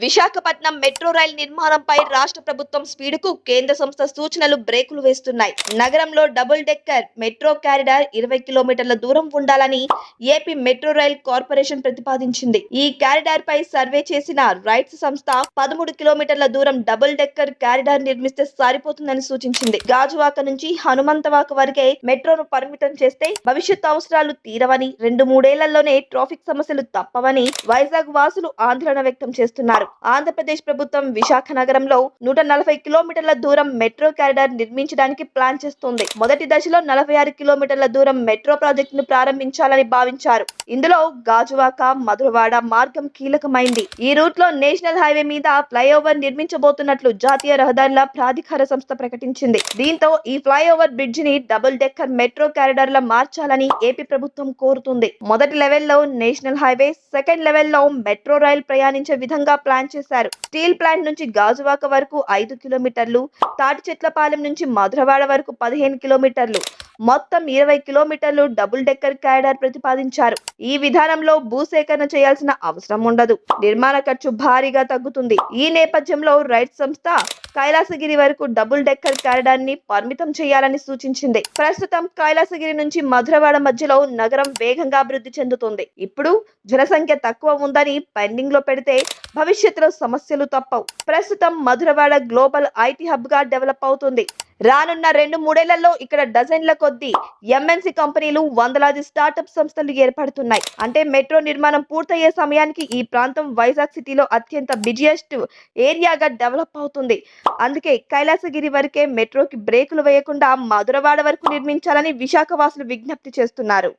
Visakhapatnam metro rail నిర్మాణంపై రాష్ట్ర ప్రభుత్వం స్పీడుకు కేంద్ర సంస్థ సూచనలు బ్రేకులు వేస్తున్నాయి. నగరంలో డబుల్ డెక్కర్ మెట్రో కారిడార్ 20 కిలోమీటర్ల దూరం ఉండాలని ఏపీ మెట్రో రైల్ కార్పొరేషన్ ప్రతిపాదించింది. ఈ కారిడార్ పై సర్వే చేసిన రైట్స్ సంస్థ 13 కిలోమీటర్ల దూరం డబుల్ డెక్కర్ కారిడార్ నిర్మిస్తే సరిపోతుందని సూచించింది. గాజువాక నుంచి హనుమంతవాక వరకే మెట్రోను పరిమితం చేస్తే భవిష్యత్ అవసరాలు తీరవని, 2-3 ఏళ్లలోనే ట్రాఫిక్ సమస్యలు తప్పవని వైజాగ్ వాసులు ఆందోళన వ్యక్తం చేస్తున్నారు. ఆంధ్రప్రదేశ్ ప్రభుత్వం విశాఖ నగరంలో 140 కిలోమీటర్ల దూరం మెట్రో కారిడార్ నిర్మించడానికి ప్లాన్ చేస్తోంది. మొదటి దశలో 46 కిలోమీటర్ల దూరం మెట్రో ప్రాజెక్టును ప్రారంభించాలని భావించారు. ఇందులో గాజువాక, మధురవాడ మార్గం కీలకమైంది. ఈ రూట్ లో నేషనల్ హైవే మీద ఫ్లైఓవర్ నిర్మించబోతున్నట్లు జాతీయ రహదారుల ప్రాధికార సంస్థ ప్రకటించింది. దీంతో ఈ ఫ్లైఓవర్ బ్రిడ్జ్ ని డబుల్ డెక్కర్ మెట్రో కారిడార్ లా మార్చాలని ఏపీ ప్రభుత్వం కోరుతుంది. మొదటి లెవెల్లో నేషనల్ హైవే, సెకండ్ లెవెల్లో మెట్రో రైల్ ప్రయాణించే విధంగా ప్లాన్ చేశారు. స్టీల్ ప్లాంట్ నుంచి గాజువాక వరకు 5 కిలోమీటర్లు, తాటిచెట్లపాలెం నుంచి మధురవాడ వరకు 15 కిలోమీటర్లు, మొత్తం 20 కిలోమీటర్లు డబుల్ డెక్కర్ కారిడార్ ప్రతిపాదించారు. ఈ విధానంలో భూసేకరణ చేయాల్సిన అవసరం ఉండదు. నిర్మాణ ఖర్చు భారీగా తగ్గుతుంది. ఈ నేపథ్యంలో రైట్ సంస్థ కైలాసగిరి వరకు డబుల్ డెక్కర్ కారిడార్ ని పరిమితం చేయాలని సూచించింది. ప్రస్తుతం కైలాసగిరి నుంచి మధురవాడ మధ్యలో నగరం వేగంగా అభివృద్ధి చెందుతుంది. ఇప్పుడు జనసంఖ్య తక్కువ ఉందని పెండింగ్ లో పెడితే భవిష్యత్తులో సమస్యలు తప్పవు. ప్రస్తుతం మధురవాడ గ్లోబల్ ఐటీ హబ్ గా డెవలప్ అవుతుంది. రానున్న 2-3 ఏళ్లలో ఇక్కడ డజన్ల కొద్దీ ఎంఎన్సీ కంపెనీలు, వందలాది స్టార్టప్ సంస్థలు ఏర్పడుతున్నాయి. అంటే మెట్రో నిర్మాణం పూర్తయ్యే సమయానికి ఈ ప్రాంతం వైజాగ్ సిటీలో అత్యంత బిజియెస్ట్ ఏరియాగా డెవలప్ అవుతుంది. అందుకే కైలాసగిరి వరకే మెట్రోకి బ్రేకులు వేయకుండా మధురవాడ వరకు నిర్మించాలని విశాఖ వాసులు విజ్ఞప్తి చేస్తున్నారు.